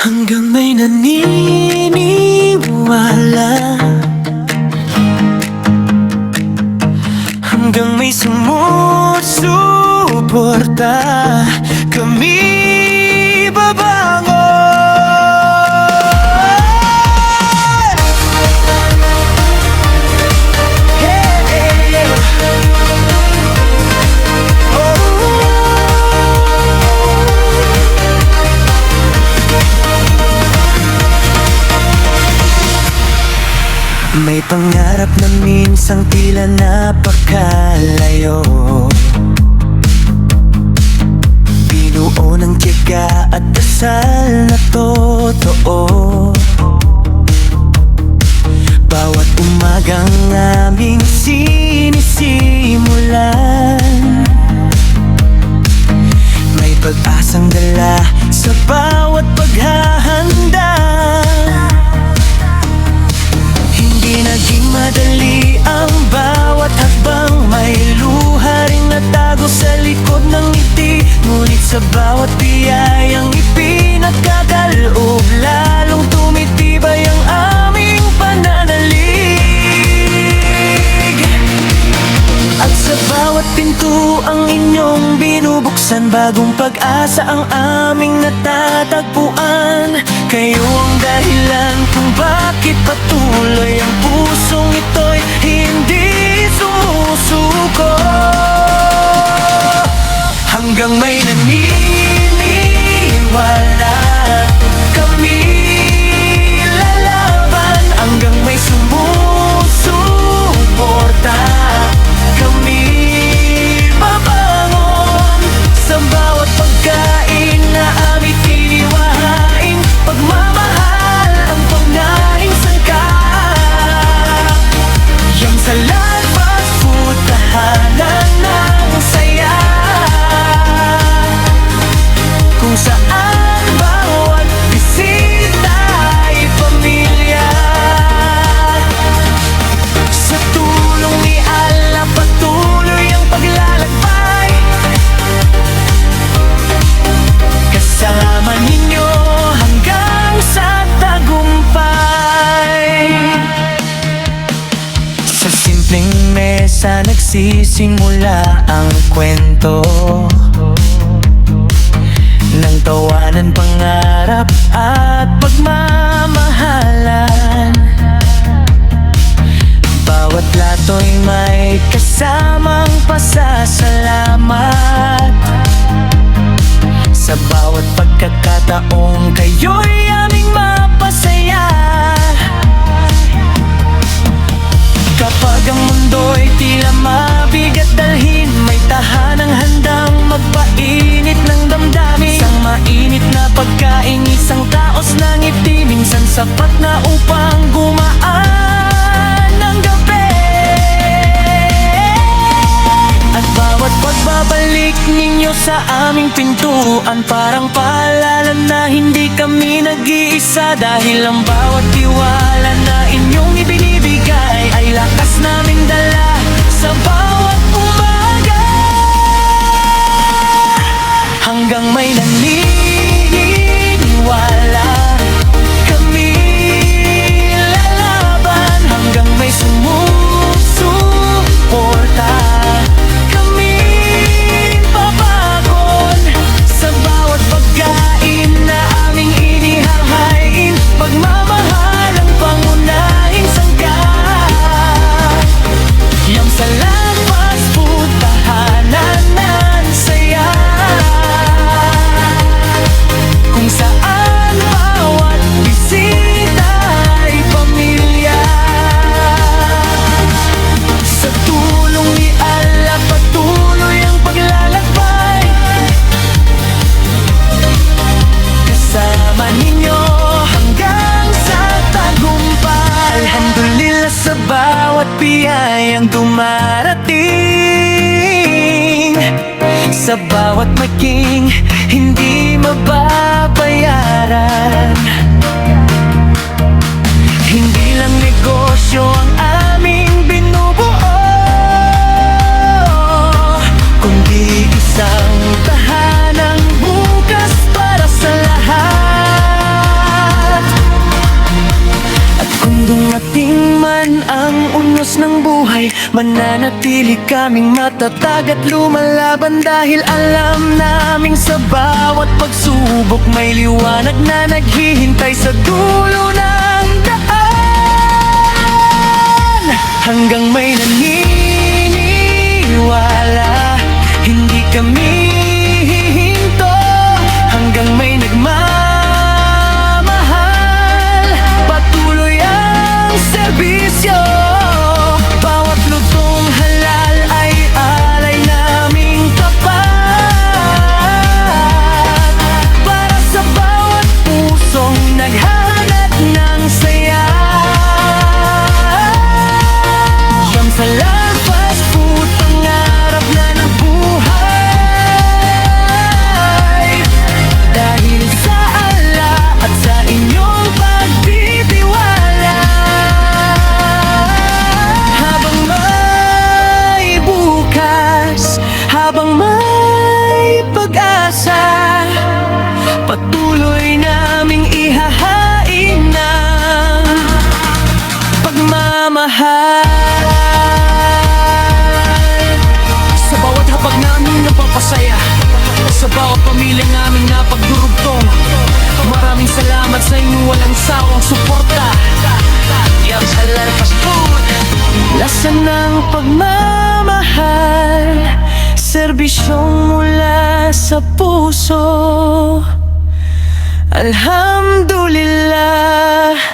Hanggang may naniniwala, hanggang may sumusuporta, kami babangon. May pangarap na minsang tila napakalayo, binuo ng tiyaga at dasal na totoo. Bawat umagang aming sinisimulan, may pag-asang dala sa bawat paghahanda. Hindi naging madali ang bawat hakbang, may luha ring natago sa likod ng ngiti. Ngunit sa bawat biyayang ipinagkakaloob, lalong tumitibay ang aming pananalig. At sa bawat pinto ang inyong binubuksan, bagong pag-asa ang aming natatagpuan. Kayo ang dahilan kung bakit patuloy ang pusong ito'y hindi sumusuko. Hanggang may naniniwala, kami lalaban. Hanggang may sumusuporta, kami babangon. Sa bawat pagkain na aming iniwain, pagmamahal ang pangunahing sangkap. Yang sa labas putahanan ng saya, kung saan bawat bisita ay pamilya. Sa tulong ni Allah patuloy ang paglalakbay, kasama ninyo hanggang sa tagumpay. Sa simpleng mesa nagsisimula ang kwento ng tawanan, pangarap at pagmamahalan. Bawat plato'y may kasamang pasasalamat. Sa bawat pagkakataong kayo'y aming mapasaya. Kapag ang mundo'y tila mabigat dalhin, may tahanang handang magpainit ng damdamin. Isang mainit na pagkain, isang taos na ngiti, minsan sapat na upang gumaan ng gabi. At bawat pagbabalik ninyo sa aming pintuan, parang paalala na hindi kami nag-iisa. Dahil ang bawat tiwala na inyong ibinibigay ay lakas naming dala sa bawat umaga. Hanggang may naniniwala, kami lalaban. Hanggang may sumusuporta, kami babangon. Sa bawat pagkain na aming inihahain, pagmamahal ang pangunahing sangkap. Yang sa labas putahanan ng saya, kung saan bawat bisita ay pamilya. Sa tulong ni Allah patuloy ang paglalakbay, kasama ninyo hanggang sa tagumpay. Alhamdulillah sa bawat biyayang dumarating, sa bawat maging hindi mababayaran. Hindi lang negosyo ang aming binubuo, kundi isang tahanang bukas para sa lahat. Mananatili kaming matatag at lumalaban dahil alam naming sa bawat pagsubok may liwanag na naghihintay sa dulo ng daan. Hanggang may naniniwala, hindi kami hihinto. Hanggang may nagmamahal, patuloy ang serbisyo. Bawat lutong halal ay alay naming tapat, para sa bawat pusong naghahanap ng saya. Siyam sa fast food, pangarap na ng buhay. Dahil sa ala at sa inyong pagtitiwala, habang may bukas, habang may pag-asa, patuloy naming ihahain ng pagmamahal. Sa bawat hapag namin napapasaya, sa bawat pamilya namin na pagdurugtong, maraming salamat sa inyong walang sawang suporta. Yan sa fast food, lasa ng pagmamahal, serbisyong mula sa puso. Alhamdulillah.